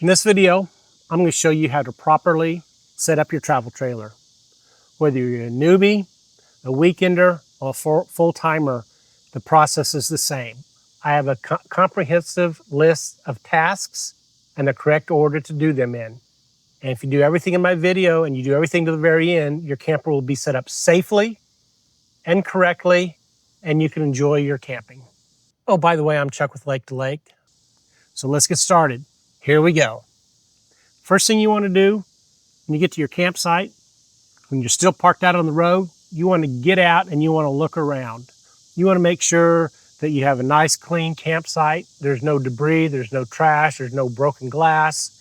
In this video, I'm going to show you how to properly set up your travel trailer. Whether you're a newbie, a weekender, or a full-timer, the process is the same. I have a comprehensive list of tasks and the correct order to do them in. And if you do everything in my video and you do everything to the very end, your camper will be set up safely and correctly, and you can enjoy your camping. Oh, by the way, I'm Chuck with Lake to Lake. So let's get started. Here we go. First thing you want to do when you get to your campsite, when you're still parked out on the road, you want to get out and you want to look around. You want to make sure that you have a nice clean campsite. There's no debris, there's no trash, there's no broken glass,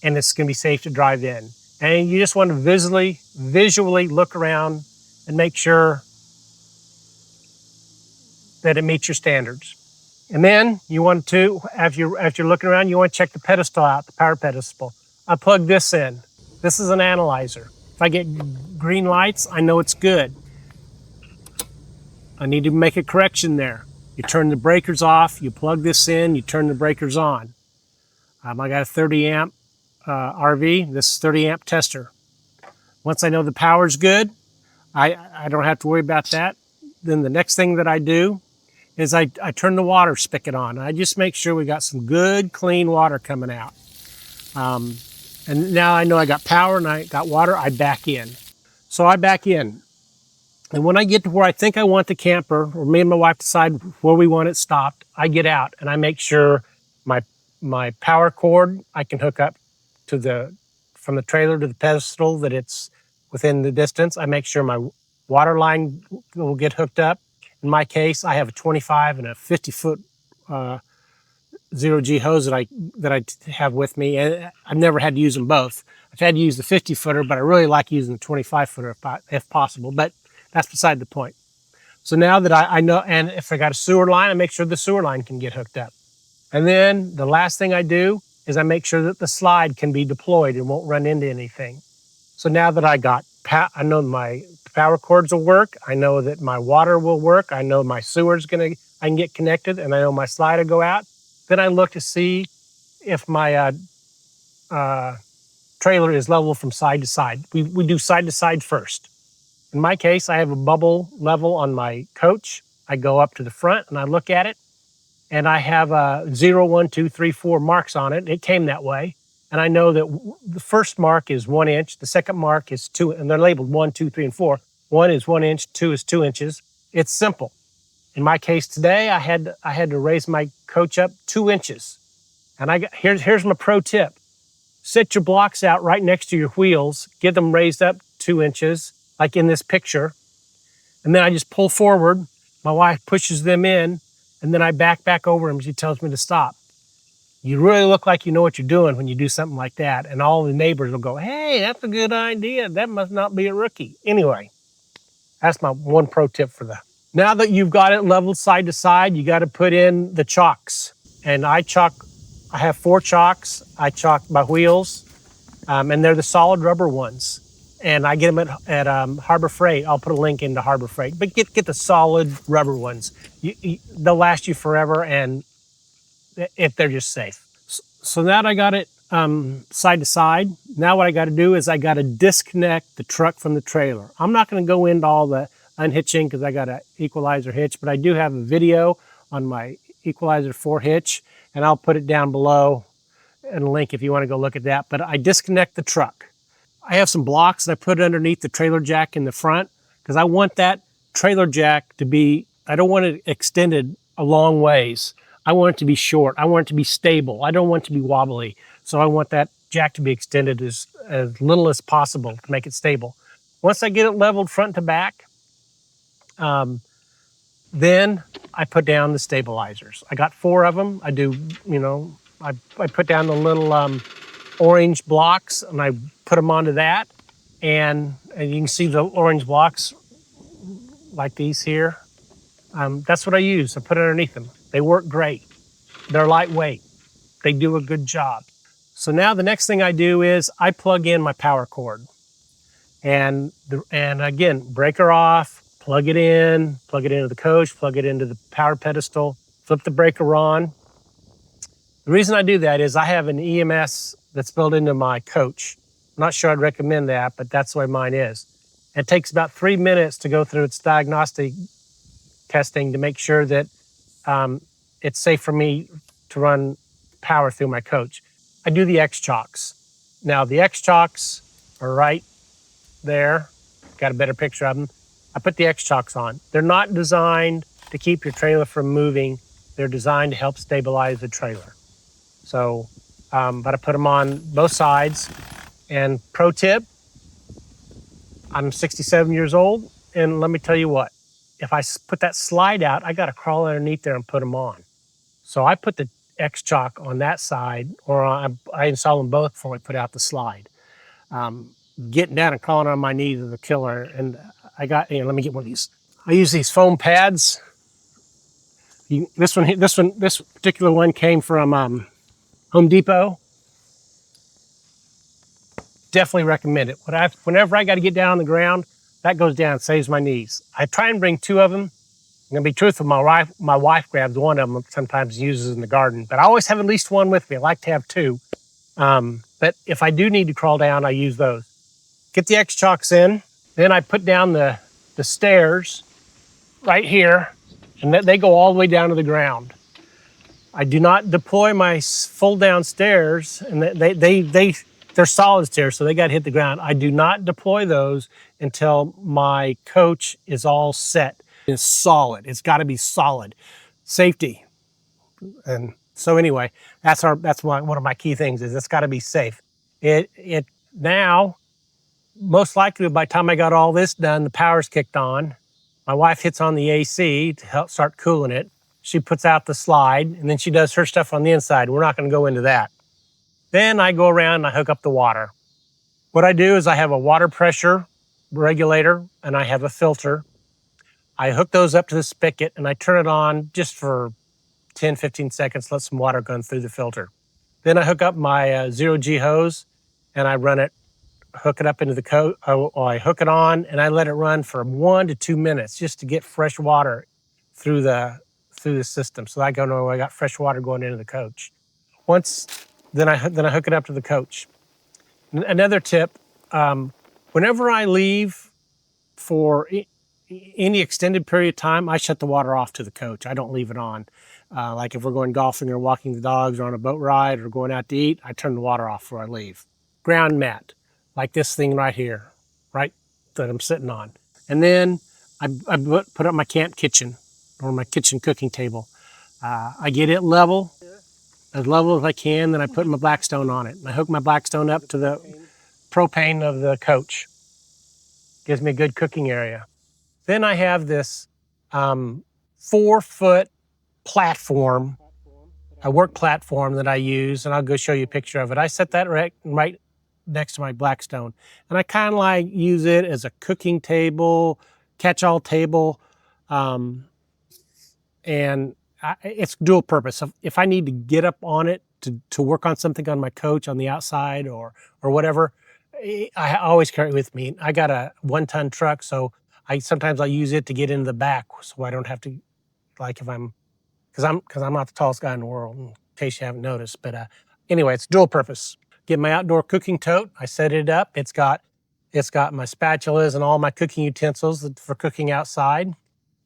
and it's going to be safe to drive in. And you just want to visually look around and make sure that it meets your standards. And then you want to, after you're looking around, you want to check the pedestal out, the power pedestal. I plug this in. This is an analyzer. If I get green lights, I know it's good. I need to make a correction there. You turn the breakers off, you plug this in, you turn the breakers on. I got a 30 amp RV, this is 30 amp tester. Once I know the power's good, I don't have to worry about that. Then the next thing that I do is I turn the water spigot on. I just make sure we got some good, clean water coming out. And now I know I got power and I got water, I back in. So I back in. And when I get to where I think I want the camper, or me and my wife decide where we want it stopped, I get out and I make sure my power cord I can hook up to from the trailer to the pedestal, that it's within the distance. I make sure my water line will get hooked up. In my case, I have a 25 and a 50-foot zero-G hose that I have with me, and I've never had to use them both. I've had to use the 50-footer, but I really like using the 25-footer if possible, but that's beside the point. So now that I know, and if I got a sewer line, I make sure the sewer line can get hooked up. And then the last thing I do is I make sure that the slide can be deployed and won't run into anything. So now that I know my power cords will work, I know that my water will work, I know my sewer's I can get connected, and I know my slide will go out. Then I look to see if my trailer is level from side to side. We do side to side first. In my case, I have a bubble level on my coach. I go up to the front and I look at it, and I have 0, 1, 2, 3, 4 marks on it. It came that way. And I know that the first mark is 1 inch, the second mark is 2, and they're labeled 1, 2, 3, and 4. 1 is 1 inch, 2 is 2 inches. It's simple. In my case today, I had to raise my coach up 2 inches. And here's my pro tip. Set your blocks out right next to your wheels, get them raised up 2 inches, like in this picture. And then I just pull forward. My wife pushes them in, and then I back over them. She tells me to stop. You really look like you know what you're doing when you do something like that. And all the neighbors will go, hey, that's a good idea. That must not be a rookie. Anyway, that's my one pro tip for that. Now that you've got it leveled side to side, you got to put in the chocks. And I have 4 chocks. I chalk my wheels, and they're the solid rubber ones. And I get them at Harbor Freight. I'll put a link into Harbor Freight. But get the solid rubber ones. They'll last you forever, and if they're just safe. So now that I got it side to side, now what I got to do is I got to disconnect the truck from the trailer. I'm not going to go into all the unhitching because I got an equalizer hitch, but I do have a video on my equalizer 4 hitch, and I'll put it down below in a link if you want to go look at that. But I disconnect the truck. I have some blocks that I put underneath the trailer jack in the front because I want that trailer jack to be, I don't want it extended a long ways. I want it to be short. I want it to be stable. I don't want it to be wobbly. So I want that jack to be extended as little as possible to make it stable. Once I get it leveled front to back, then I put down the stabilizers. I got 4 of them. I do, I put down the little orange blocks, and I put them onto that. And you can see the orange blocks like these here. That's what I use. I put it underneath them. They work great. They're lightweight. They do a good job. So now the next thing I do is I plug in my power cord. And again, breaker off, plug it into the coach, plug it into the power pedestal, flip the breaker on, The reason I do that is I have an EMS that's built into my coach. I'm not sure I'd recommend that, but that's the way mine is. It takes about 3 minutes to go through its diagnostic testing to make sure that it's safe for me to run power through my coach. I do the X-Chocks. Now the X-Chocks are right there. Got a better picture of them. I put the X-Chocks on. They're not designed to keep your trailer from moving. They're designed to help stabilize the trailer. So, but I put them on both sides. And pro tip, I'm 67 years old, and let me tell you what, if I put that slide out, I got to crawl underneath there and put them on. So I put the X-Chock on that side, or I install them both before I put out the slide. Getting down and crawling on my knees is a killer. And I got, let me get one of these. I use these foam pads. This particular one came from Home Depot. Definitely recommend it. Whenever I got to get down on the ground, that goes down, saves my knees. I try and bring two of them. I'm gonna be truthful, my wife grabs one of them, sometimes uses in the garden, but I always have at least one with me. I like to have two. But if I do need to crawl down, I use those. Get the X-Chocks in, then I put down the stairs right here, and they go all the way down to the ground. I do not deploy my full down stairs, and they're solid stairs, so they got to hit the ground. I do not deploy those until my coach is all set. It's solid. It's got to be solid. Safety. And so anyway, that's one of my key things is it's got to be safe. It now, most likely by the time I got all this done, the power's kicked on. My wife hits on the AC to help start cooling it. She puts out the slide, and then she does her stuff on the inside. We're not going to go into that. Then I go around and I hook up the water. What I do is I have a water pressure regulator and I have a filter. I hook those up to the spigot and I turn it on just for 10, 15 seconds, let some water go through the filter. Then I hook up my 0G hose and I run it, hook it up into the coat. I hook it on and I let it run for 1 to 2 minutes just to get fresh water through the system. So I know I got fresh water going into the coach. Then I hook it up to the coach. Another tip, whenever I leave for any extended period of time, I shut the water off to the coach. I don't leave it on. Like if we're going golfing or walking the dogs or on a boat ride or going out to eat, I turn the water off before I leave. Ground mat, like this thing right here, right, that I'm sitting on. And then I put up my camp kitchen or my kitchen cooking table. I get it level as I can, then I put my Blackstone on it. And I hook my Blackstone up to the propane of the coach. Gives me a good cooking area. Then I have this 4-foot platform, a work platform that I use, and I'll go show you a picture of it. I set that right next to my Blackstone. And I kind of like use it as a cooking table, catch-all table, and it's dual purpose. If I need to get up on it to work on something on my coach on the outside or whatever, I always carry it with me. I got a 1-ton truck, so sometimes I use it to get into the back, so I don't have to, like if because I'm not the tallest guy in the world, in case you haven't noticed. But anyway, it's dual purpose. Get my outdoor cooking tote. I set it up. It's got my spatulas and all my cooking utensils for cooking outside.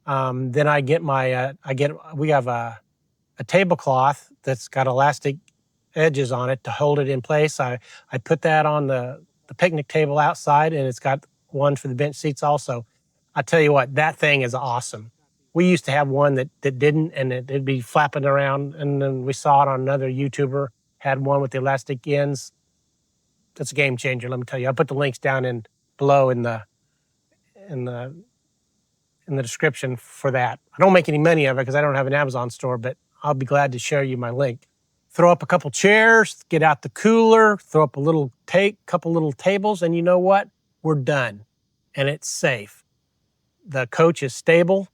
Then I get we have a tablecloth that's got elastic edges on it to hold it in place. I put that on the picnic table outside, and it's got one for the bench seats also. I tell you what, that thing is awesome. We used to have one that didn't, and it'd be flapping around, and then we saw it on another YouTuber, had one with the elastic ends. That's a game changer, let me tell you. I'll put the links down below in the description for that. I don't make any money of it because I don't have an Amazon store, but I'll be glad to share you my link. Throw up a couple chairs, get out the cooler, throw up a couple little tables, and you know what? We're done. And it's safe. The coach is stable.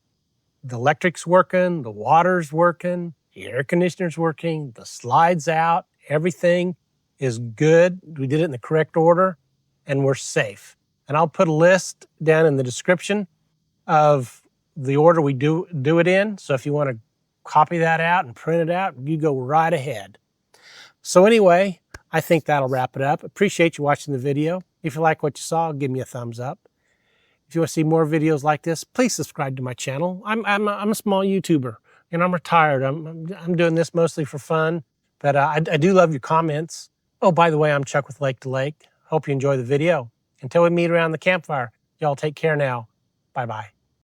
The electric's working, the water's working, the air conditioner's working, the slide's out, everything is good. We did it in the correct order, and we're safe. And I'll put a list down in the description of the order we do it in. So if you want to copy that out and print it out, you go right ahead. So anyway, I think that'll wrap it up. Appreciate you watching the video. If you like what you saw, give me a thumbs up. If you want to see more videos like this, please subscribe to my channel. I'm a small YouTuber, and I'm retired. I'm doing this mostly for fun, but I do love your comments. Oh, by the way, I'm Chuck with Lake to Lake. Hope you enjoy the video. Until we meet around the campfire, y'all take care now. Bye-bye.